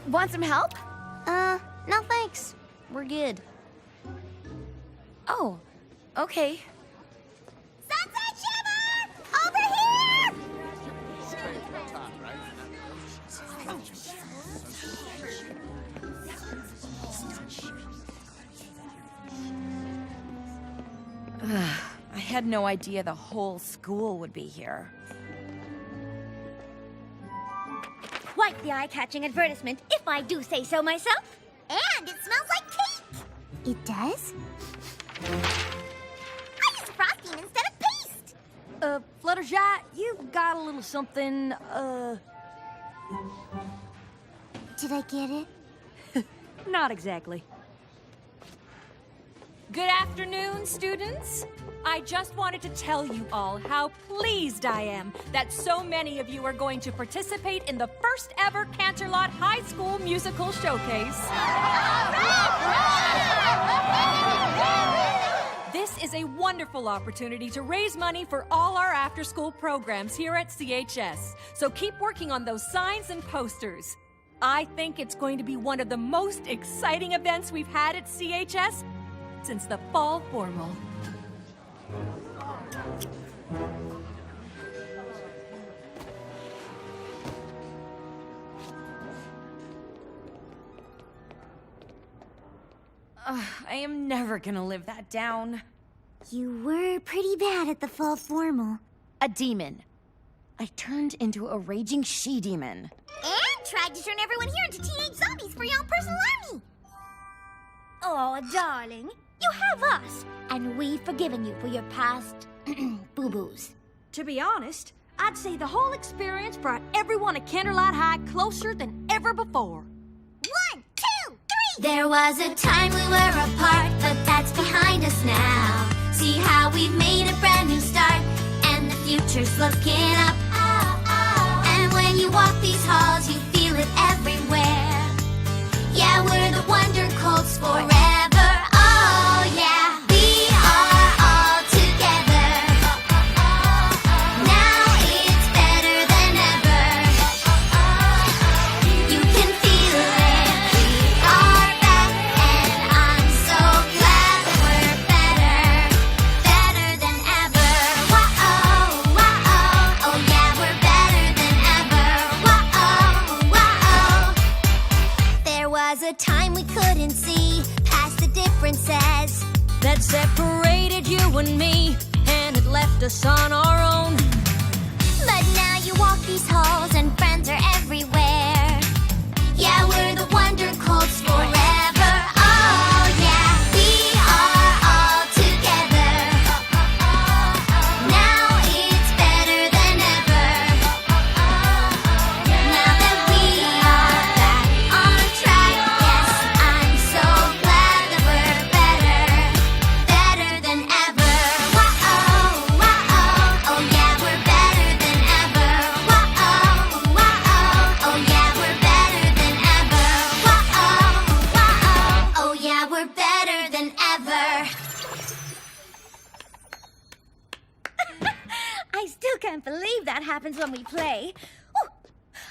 Want some help? No thanks. We're good. Oh, okay. Sunset Shiver! Over here! I had no idea the whole school would be here. Quite the eye-catching advertisement, if I do say so myself. And it smells like cake! It does? I use frosting instead of paste! Fluttershy, you got a little something, Did I get it? not exactly. Good afternoon, students. I just wanted to tell you all how pleased I am that so many of you are going to participate in the first ever Canterlot High School Musical Showcase. This is a wonderful opportunity to raise money for all our after-school programs here at CHS. So keep working on those signs and posters. I think it's going to be one of the most exciting events we've had at CHS since the fall formal. I am never gonna live that down. You were pretty bad at the fall formal. A demon. I turned into a raging she-demon. And tried to turn everyone here into teenage zombies for your own personal army. Oh, darling, you have us, and we've forgiven you for your past boo-boos. To be honest, I'd say the whole experience brought everyone at Canterlot High closer than ever before. 1, 2, 3! There was a time we were apart, but that's behind us now. See how we've made a brand new start, and the future's looking up. And when you walk these halls, you feel it everywhere. Yeah, we're the Wonder Colts forever. Oh, yeah. We are all together. Now it's better than ever. You can feel it. We are back, and I'm so glad that we're better than ever. Whoa, whoa, oh yeah, we're better than ever. Whoa, whoa. There was a time we couldn't see past the differences That separated you and me, and it left us on our own. but now you walk these halls and friends are everywhere. Yeah, we're the Wonder Colts forever. Oh yeah, we are all together. Now it's better than ever. Now that we are back on track, yes, I'm so glad that we're better than ever. Whoa, whoa, oh yeah, we're better than ever. Whoa, whoa, oh yeah, we're better than ever. Whoa, whoa, oh yeah, we're better than ever. I still can't believe that happens when we play. Ooh,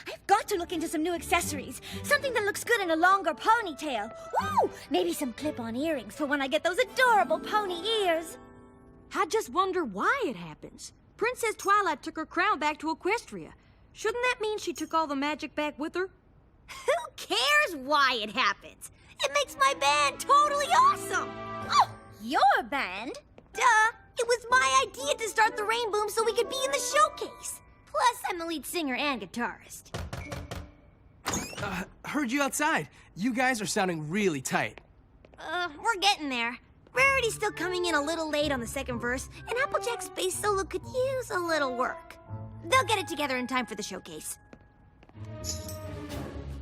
I've got to look into some new accessories. Something that looks good in a longer ponytail. Ooh, maybe some clip-on earrings for when I get those adorable pony ears. I just wonder why it happens. Princess Twilight took her crown back to Equestria. Shouldn't that mean she took all the magic back with her? Who cares why it happens? It makes my band totally awesome. Oh, your band? Duh. It was my idea to start the Rainbow so we could be in the showcase. Plus, I'm the lead singer and guitarist. Heard you outside. You guys are sounding really tight. We're getting there. Rarity's still coming in a little late on the second verse, and Applejack's bass solo could use a little work. They'll get it together in time for the showcase.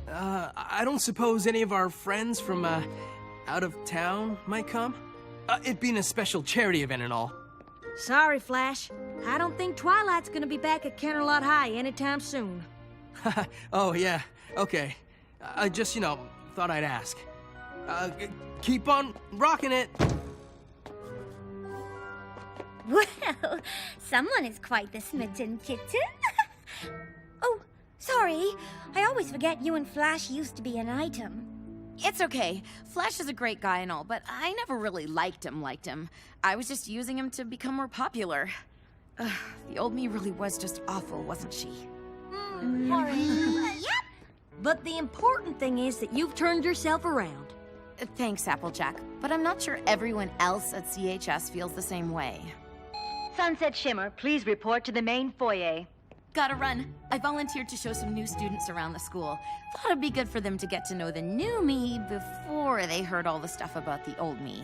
I don't suppose any of our friends from, out of town might come? It being a special charity event and all. Sorry, Flash. I don't think Twilight's gonna be back at Canterlot High anytime soon. Oh, yeah. Okay. I just, thought I'd ask. Keep on rocking it. Well, someone is quite the smitten kitten. Oh, Sorry, I always forget you and Flash used to be an item. It's okay. Flash is a great guy and all, but I never really liked him. I was just using him to become more popular. Ugh, the old me really was just awful, wasn't she? Yep. But the important thing is that you've turned yourself around. Thanks, Applejack, but I'm not sure everyone else at CHS feels the same way. Sunset Shimmer, please report to the main foyer. Gotta run. I volunteered to show some new students around the school. Thought it'd be good for them to get to know the new me before they heard all the stuff about the old me.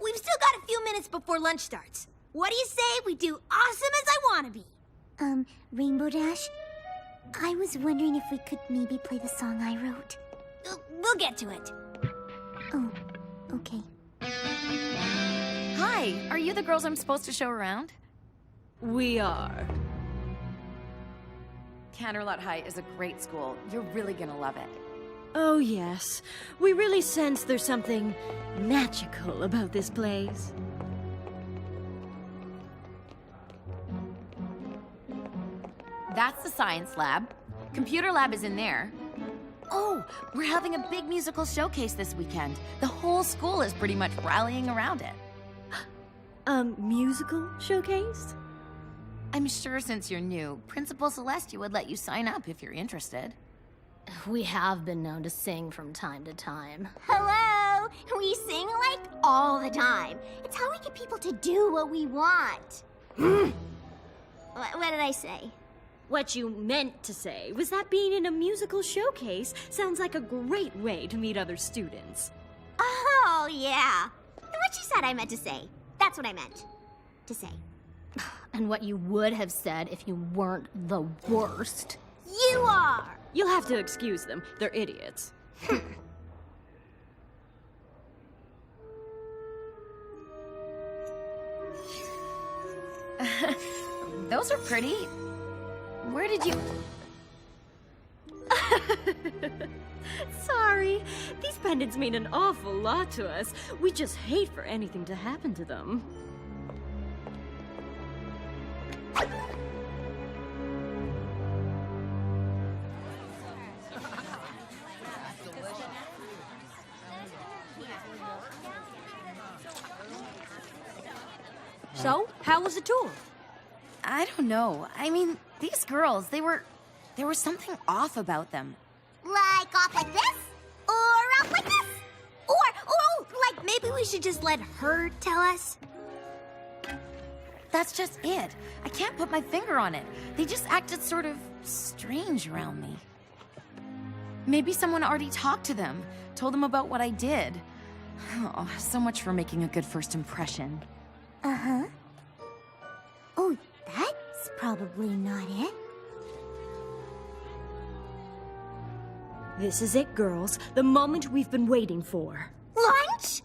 We've still got a few minutes before lunch starts. What do you say we do awesome as I want to be? Rainbow Dash? I was wondering if we could maybe play the song I wrote. We'll get to it. Oh, okay. Hi, are you the girls I'm supposed to show around? We are. Canterlot High is a great school. You're really gonna love it. Oh, yes. We really sense there's something magical about this place. That's the science lab. Computer lab is in there. Oh, we're having a big musical showcase this weekend. The whole school is pretty much rallying around it. Musical showcase? I'm sure since you're new, Principal Celestia would let you sign up if you're interested. We have been known to sing from time to time. Hello! We sing like all the time. It's how we get people to do what we want. What did I say? What you meant to say was that being in a musical showcase sounds like a great way to meet other students. Oh, yeah. What you said I meant to say. That's what I meant to say. And what you would have said if you weren't the worst. You are! You'll have to excuse them. They're idiots. Those are pretty. Where did you... Sorry. These pendants mean an awful lot to us. We just hate for anything to happen to them. So, how was the tour? I don't know. I mean, these girls, there was something off about them. Like off like this? Or off like this? Or like maybe we should just let her tell us? That's just it. I can't put my finger on it. They just acted sort of strange around me. Maybe someone already talked to them, told them about what I did. Oh, so much for making a good first impression. Uh-huh. Oh, that's probably not it. This is it, girls. The moment we've been waiting for. Lunch?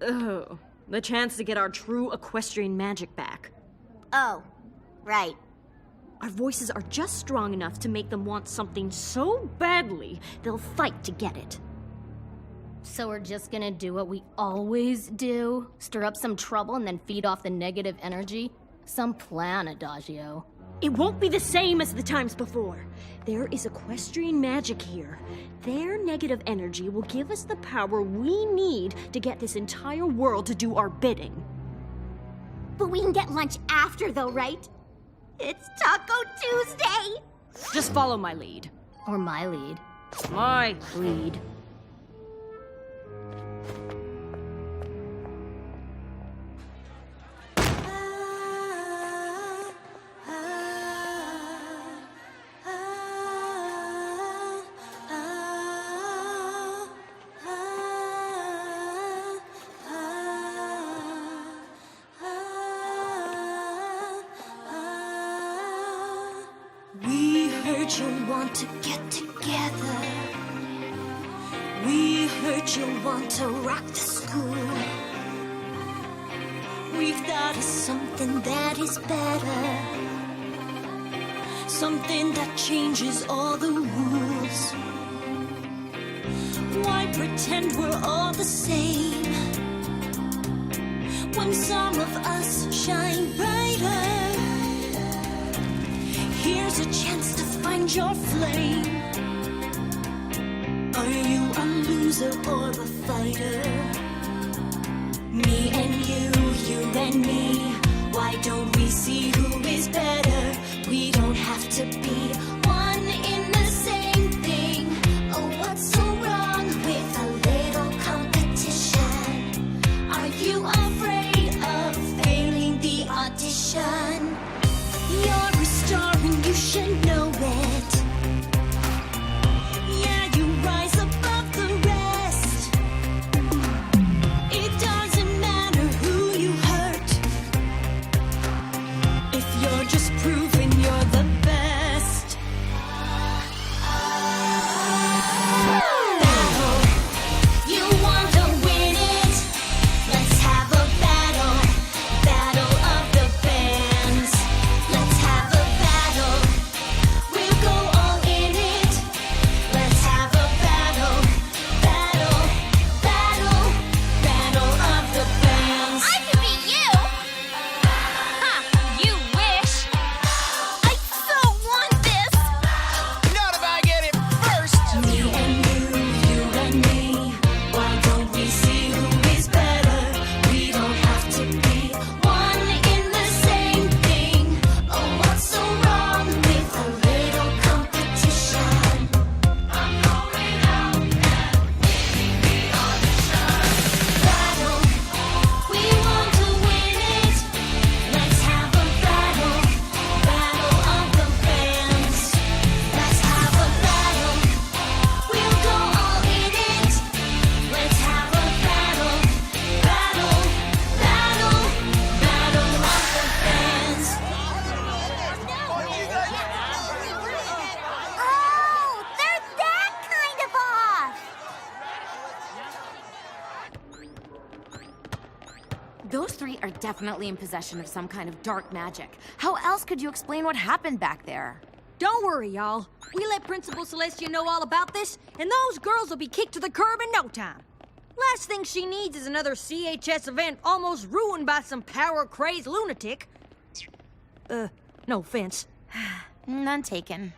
Oh, the chance to get our true equestrian magic back. Oh, right. Our voices are just strong enough to make them want something so badly, they'll fight to get it. So we're just gonna do what we always do? Stir up some trouble and then feed off the negative energy? Some plan, Adagio. It won't be the same as the times before. There is equestrian magic here. Their negative energy will give us the power we need to get this entire world to do our bidding. But we can get lunch after, though, right? It's Taco Tuesday! Just follow my lead. Or my lead. My lead. You'll want to get together. We heard you'll want to rock the school. We've got something that is better, something that changes all the rules. Why pretend we're all the same when some of us shine brighter? Here's a chance to find your flame. Are you a loser or a fighter? Me and you and me. Why don't we see who is better? We don't have to be one in the same thing. Oh, what's so wrong with a little competition? Are you afraid of failing the audition? You're a star and you should know it. Yeah, you rise above the rest. It doesn't matter who you hurt if you're just proving you're the best. Battle, you want to win it? Let's have a battle, battle of the bands. Let's have a battle, we'll go all in it. Let's have a battle, battle, battle, battle of the bands. I can beat you! Ha! You wish! I so want this! Not if I get it first! Me and you and me. Why don't we see who is better? We don't have to be one in the same thing. Oh, what's so wrong with a little competition? I'm going out and winning the audition. Battle, we want to win it. Let's have a battle, battle of the bands. Let's have a battle, we'll go all in it. Let's have a battle, battle, battle, battle of the bands. Oh, they're that kind of off! Those three are definitely in possession of some kind of dark magic. How else could you explain what happened back there? Don't worry, y'all. We let Principal Celestia know all about this, and those girls will be kicked to the curb in no time. Last thing she needs is another CHS event almost ruined by some power-crazed lunatic. No offense. None taken.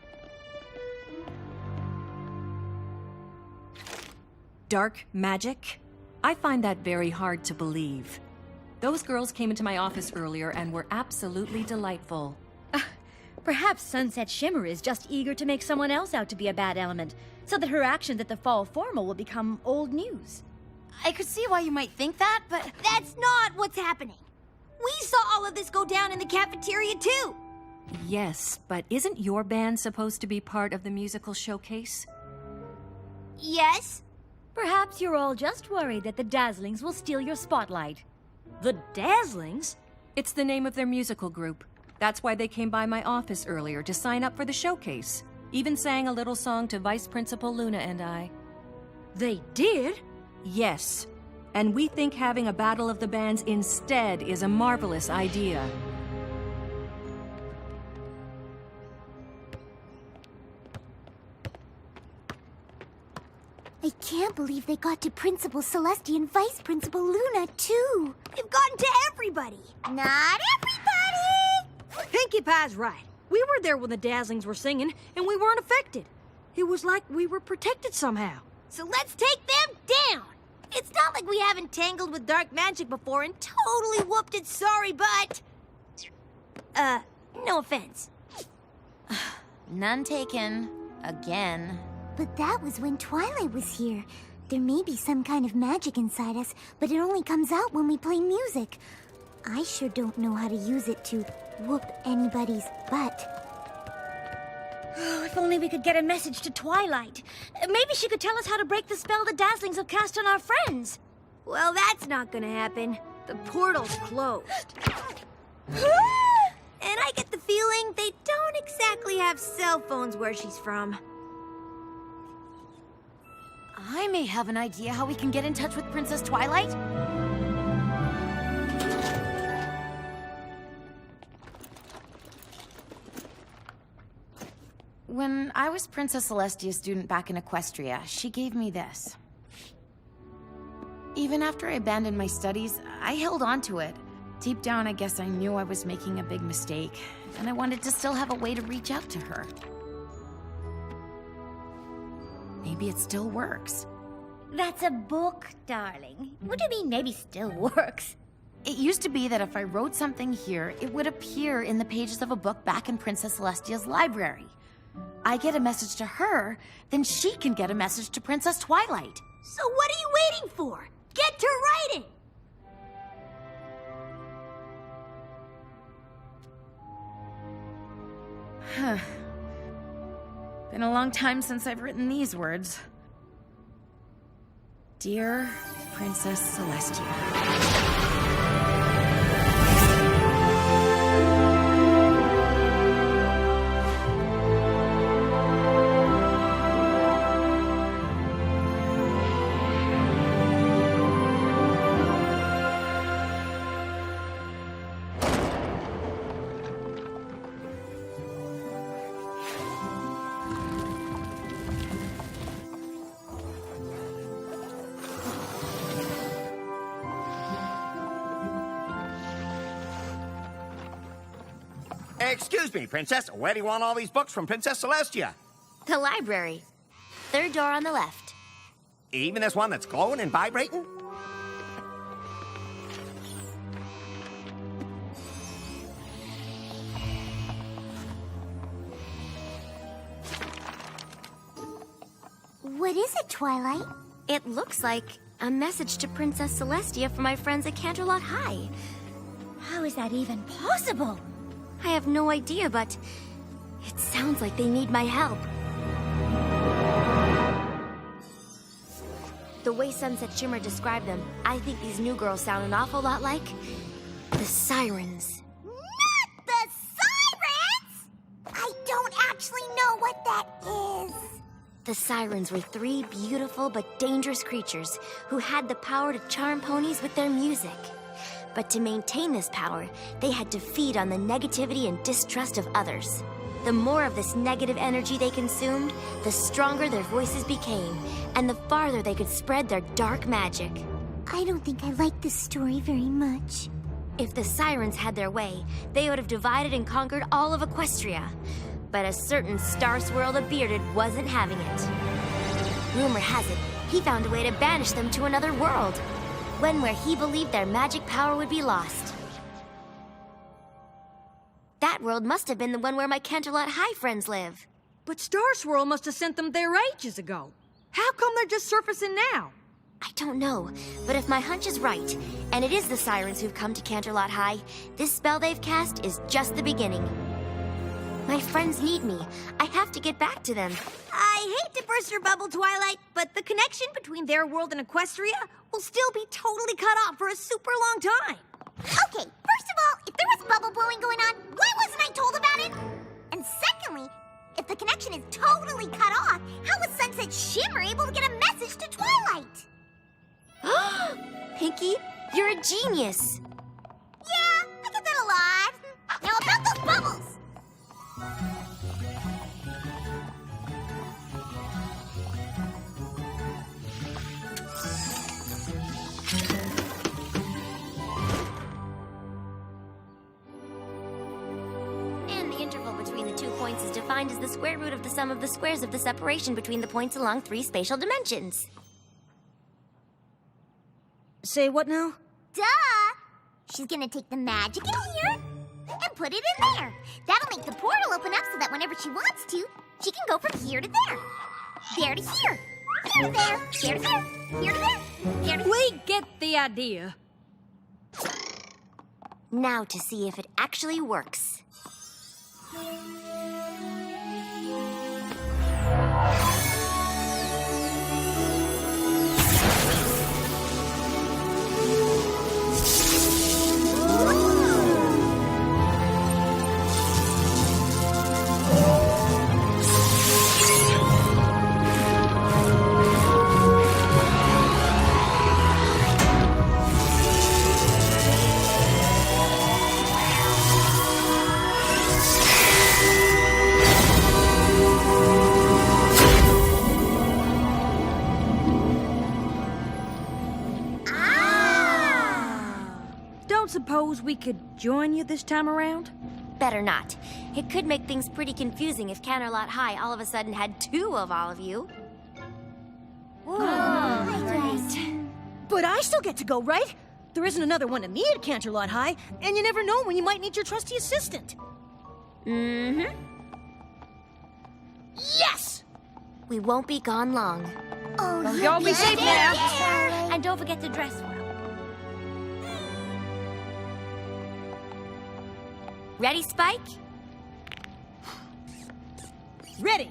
Dark magic? I find that very hard to believe. Those girls came into my office earlier and were absolutely delightful. Perhaps Sunset Shimmer is just eager to make someone else out to be a bad element, so that her actions at the fall formal will become old news. I could see why you might think that, but That's not what's happening. We saw all of this go down in the cafeteria, too. Yes, but isn't your band supposed to be part of the musical showcase? Yes? Perhaps you're all just worried that the Dazzlings will steal your spotlight. The Dazzlings? It's the name of their musical group. That's why they came by my office earlier to sign up for the showcase. Even sang a little song to Vice Principal Luna and I. They did? Yes. And we think having a battle of the bands instead is a marvelous idea. I can't believe they got to Principal Celestia and Vice Principal Luna, too. They've gotten to everybody. Not everybody! Pinkie Pie's right. We were there when the Dazzlings were singing, and we weren't affected. It was like we were protected somehow. So let's take them down! It's not like we haven't tangled with dark magic before and totally whooped its sorry butt. No offense. none taken. Again. But that was when Twilight was here. There may be some kind of magic inside us, but it only comes out when we play music. I sure don't know how to use it to whoop anybody's butt. Oh, if only we could get a message to Twilight. Maybe she could tell us how to break the spell the Dazzlings have cast on our friends. Well, that's not gonna happen. The portal's closed. And I get the feeling they don't exactly have cell phones where she's from. I may have an idea how we can get in touch with Princess Twilight. When I was Princess Celestia's student back in Equestria, she gave me this. Even after I abandoned my studies, I held on to it. Deep down, I guess I knew I was making a big mistake, and I wanted to still have a way to reach out to her. Maybe it still works. That's a book, darling. What do you mean maybe still works? It used to be that if I wrote something here, it would appear in the pages of a book back in Princess Celestia's library. I get a message to her, then she can get a message to Princess Twilight. So what are you waiting for? Get to writing! Been a long time since I've written these words. Dear Princess Celestia. Excuse me, Princess. Where do you want all these books from Princess Celestia? The library. Third door on the left. Even this one that's glowing and vibrating? What is it, Twilight? It looks like a message to Princess Celestia from my friends at Canterlot High. How is that even possible? I have no idea, but it sounds like they need my help. The way Sunset Shimmer described them, I think these new girls sound an awful lot like the sirens. Not the sirens! I don't actually know what that is. The sirens were 3 beautiful but dangerous creatures who had the power to charm ponies with their music. But to maintain this power, they had to feed on the negativity and distrust of others. The more of this negative energy they consumed, the stronger their voices became, and the farther they could spread their dark magic. I don't think I like this story very much. If the sirens had their way, they would have divided and conquered all of Equestria. But a certain Star-Swirl the Bearded wasn't having it. Rumor has it, he found a way to banish them to another world. One where he believed their magic power would be lost. That world must have been the one where my Canterlot High friends live. But Star-Swirl must have sent them there ages ago. How come they're just surfacing now? I don't know, but if my hunch is right, and it is the sirens who've come to Canterlot High, this spell they've cast is just the beginning. My friends need me. I have to get back to them. I hate to burst your bubble, Twilight, but the connection between their world and Equestria will still be totally cut off for a super long time. Okay, first of all, if there was bubble blowing going on, why wasn't I told about it? And secondly, if the connection is totally cut off, how was Sunset Shimmer able to get a message to Twilight? Pinkie, you're a genius. Yeah, I get that a lot. Now about those bubbles. And the interval between the 2 points is defined as the square root of the sum of the squares of the separation between the points along 3 spatial dimensions. Say what now? Duh! She's gonna take the magic in here and put it in there. That'll make the portal open up so that whenever she wants to, she can go from here to there. There to here. Here to there. Here to there. Here to there. Here to We get the idea. Now to see if it actually works. suppose we could join you this time around? Better not. It could make things pretty confusing if Canterlot High all of a sudden had 2 of all of you. But I still get to go, right? There isn't another one of me at Canterlot High, and you never know when you might need your trusty assistant. Mm-hmm. Yes! We won't be gone long. Well, y'all be safe now. And don't forget to dress well. Ready, Spike? Ready.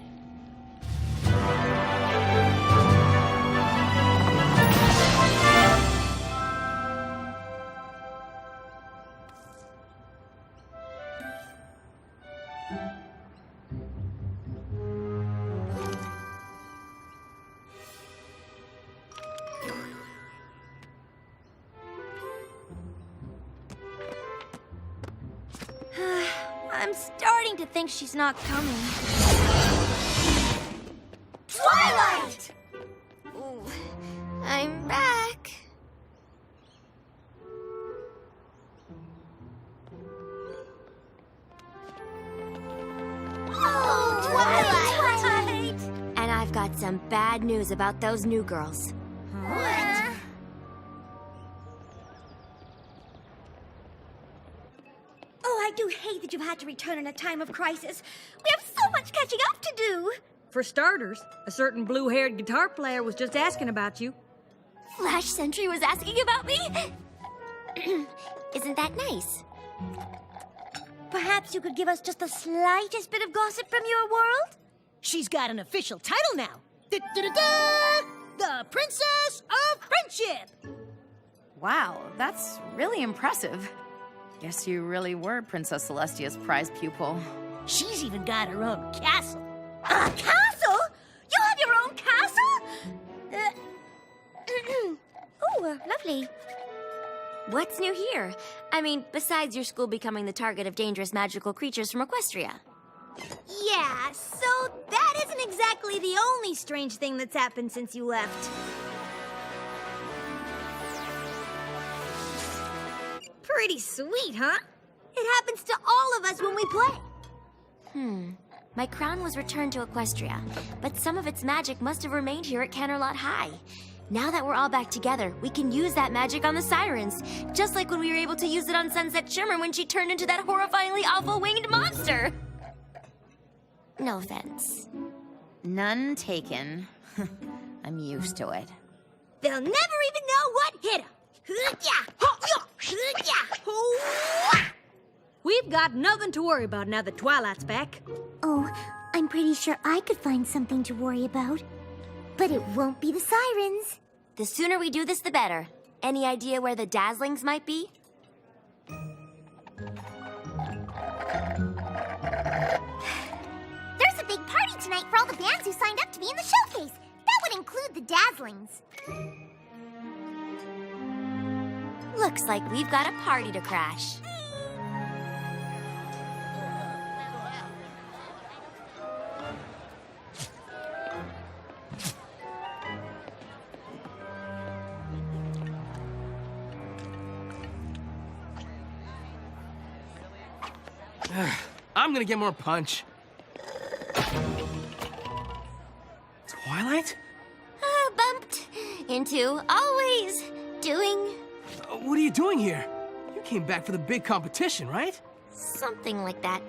I'm starting to think she's not coming. Twilight! Ooh, I'm back. Oh, Twilight! And I've got some bad news about those new girls. What? I do hate that you've had to return in a time of crisis. We have so much catching up to do. For starters, a certain blue-haired guitar player was just asking about you. Flash Sentry was asking about me? Isn't that nice? Perhaps you could give us just the slightest bit of gossip from your world? She's got an official title now. Da-da-da-da! The Princess of Friendship! Wow, that's really impressive. Guess you really were Princess Celestia's prize pupil. She's even got her own castle. A castle? You have your own castle? Lovely. What's new here? I mean, besides your school becoming the target of dangerous magical creatures from Equestria. Yeah, so that isn't exactly the only strange thing that's happened since you left. Pretty sweet, huh? It happens to all of us when we play. My crown was returned to Equestria, but some of its magic must have remained here at Canterlot High. Now that we're all back together, we can use that magic on the sirens, just like when we were able to use it on Sunset Shimmer when she turned into that horrifyingly awful winged monster. No offense. None taken. I'm used to it. They'll never even know what hit them. We've got nothing to worry about now that Twilight's back. Oh, I'm pretty sure I could find something to worry about. But it won't be the sirens. The sooner we do this, the better. Any idea where the Dazzlings might be? There's a big party tonight for all the bands who signed up to be in the showcase. That would include the Dazzlings. Looks like we've got a party to crash. I'm gonna get more punch. Twilight? Bumped into always doing What are you doing here? You came back for the big competition, right? something like that.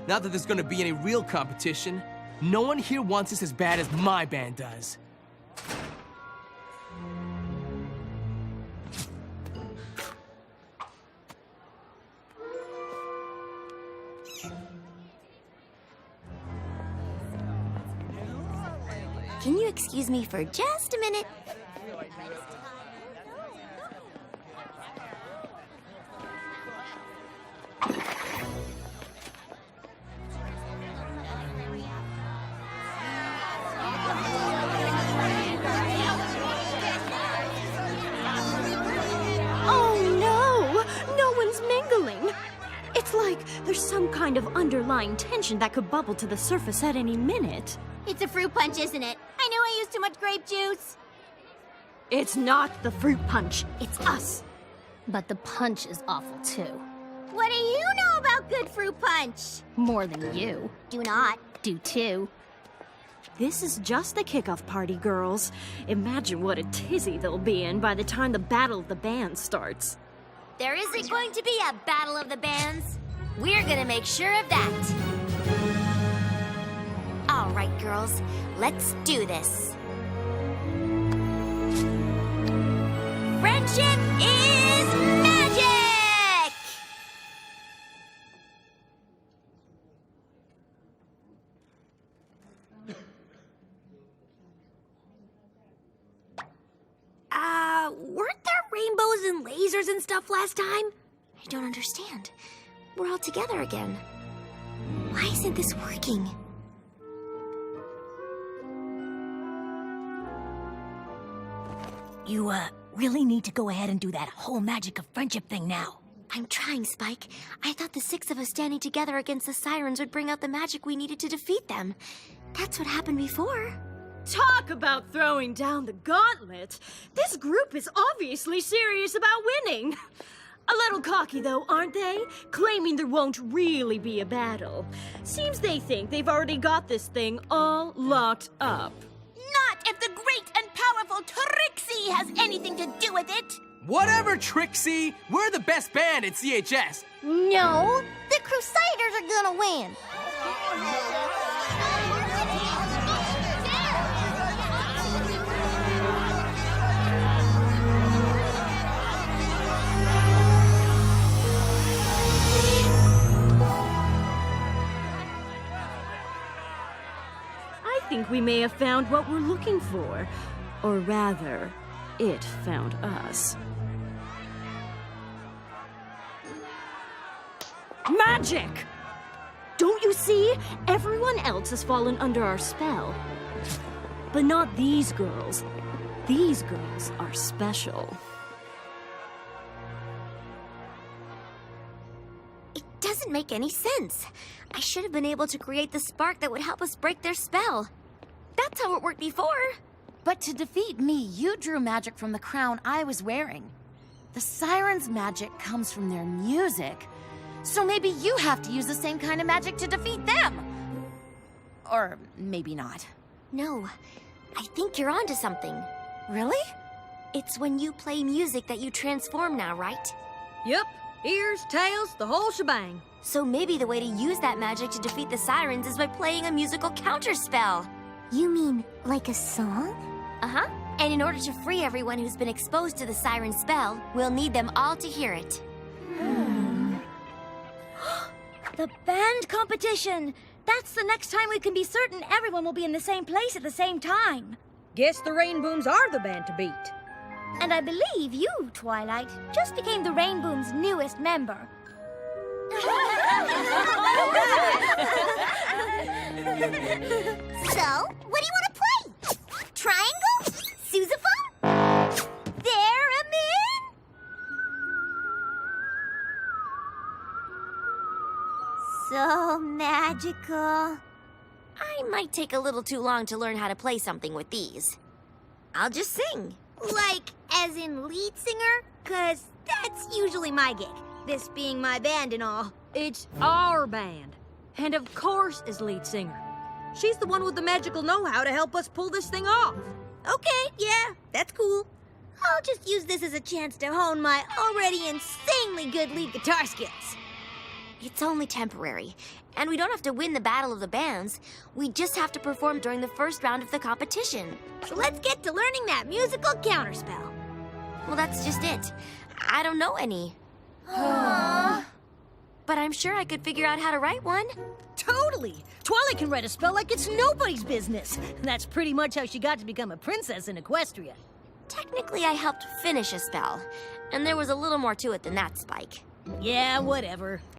Not that there's gonna be any real competition. No one here wants this as bad as my band does. Can you excuse me for just a minute? Oh no! No one's mingling! It's like there's some kind of underlying tension that could bubble to the surface at any minute. It's a fruit punch, isn't it? I knew I used too much grape juice. It's not the fruit punch, it's us. But the punch is awful too. What do you know about good fruit punch? More than you. Do not. Do too. This is just the kickoff party, girls. Imagine what a tizzy they'll be in by the time the Battle of the Bands starts. There isn't going to be a battle of the bands. We're gonna make sure of that. All right, girls, let's do this. Friendship is magic! Weren't there rainbows and lasers and stuff last time? I don't understand. We're all together again. Why isn't this working? You, really need to go ahead and do that whole magic of friendship thing now. I'm trying, Spike. I thought the 6 of us standing together against the sirens would bring out the magic we needed to defeat them. That's what happened before. Talk about throwing down the gauntlet. This group is obviously serious about winning. A little cocky, though, aren't they? Claiming there won't really be a battle. Seems they think they've already got this thing all locked up. Not if the great and powerful Trixie has anything to do with it! Whatever, Trixie! We're the best band at CHS! No, the Crusaders are gonna win. I think we may have found what we're looking for. Or rather, it found us. Magic! Don't you see? Everyone else has fallen under our spell. But not these girls. These girls are special. It doesn't make any sense. I should have been able to create the spark that would help us break their spell. That's how it worked before. But to defeat me, you drew magic from the crown I was wearing. The sirens' magic comes from their music. So maybe you have to use the same kind of magic to defeat them. Or maybe not. No, I think you're onto something. Really? It's when you play music that you transform now, right? Yep, ears, tails, the whole shebang. So maybe the way to use that magic to defeat the sirens is by playing a musical counterspell. You mean like a song? Uh-huh. And in order to free everyone who's been exposed to the siren spell, we'll need them all to hear it. The band competition! That's the next time we can be certain everyone will be in the same place at the same time. Guess the Rainbooms are the band to beat. And I believe you, Twilight, just became the Rainboom's newest member. So, what do you want to play? Triangle? Sousaphone? Theremin? So magical. I might take a little too long to learn how to play something with these. I'll just sing. Like, as in lead singer? 'Cause that's usually my gig, this being my band and all. It's our band. And of course is lead singer. She's the one with the magical know-how to help us pull this thing off. Okay, yeah, that's cool. I'll just use this as a chance to hone my already insanely good lead guitar skills. It's only temporary, and we don't have to win the Battle of the Bands. We just have to perform during the first round of the competition. So let's get to learning that musical counterspell. Well, that's just it. I don't know any. But I'm sure I could figure out how to write one. Totally! Twilight can write a spell like it's nobody's business. That's pretty much how she got to become a princess in Equestria. Technically, I helped finish a spell, and there was a little more to it than that, Spike. Yeah, whatever.